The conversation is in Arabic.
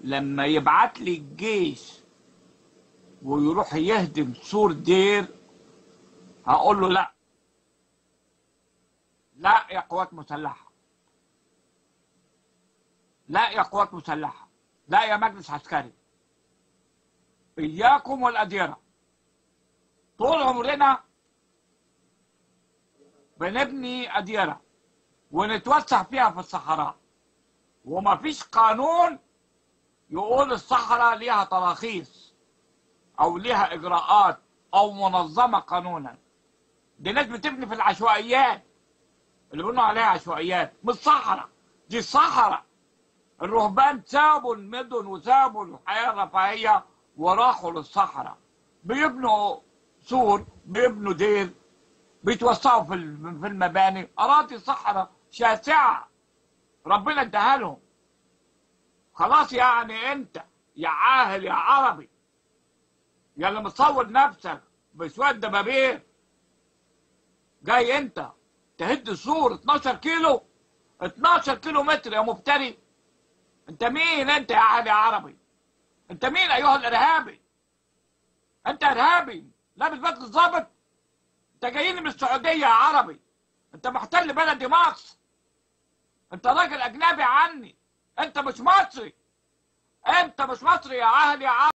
لما يبعت لي الجيش ويروح يهدم سور دير هقول له لا، لا يا قوات مسلحة، لا يا قوات مسلحة، لا يا مجلس عسكري، إياكم والأديرة. طول عمرنا بنبني أديرة ونتوسع فيها في الصحراء، ومفيش قانون يقول الصحراء ليها تراخيص أو ليها إجراءات أو منظمة قانونا. دي ناس بتبني في العشوائيات اللي بيقولوا عليها عشوائيات، مش صحراء، دي صحراء. الرهبان سابوا المدن وسابوا الحياة الرفاهية وراحوا للصحراء، بيبنوا سور، بيبنوا دير، بيتوسعوا في المباني. أراضي صحراء شاسعة ربنا اداها لهم. خلاص يعني أنت يا عاهل يا عربي يا اللي متصور نفسك بشوية دبابير جاي أنت تهد سور 12 كيلو، 12 كيلو متر يا مفتري. أنت مين أنت يا عاهل يا عربي؟ أنت مين أيها الإرهابي؟ أنت إرهابي لابس بدلة الظابط؟ أنت جايين من السعودية يا عربي، أنت محتل بلدي مصر، أنت راجل أجنبي عني، أنت مش مصري، أنت مش مصري يا عاهل يا عربي.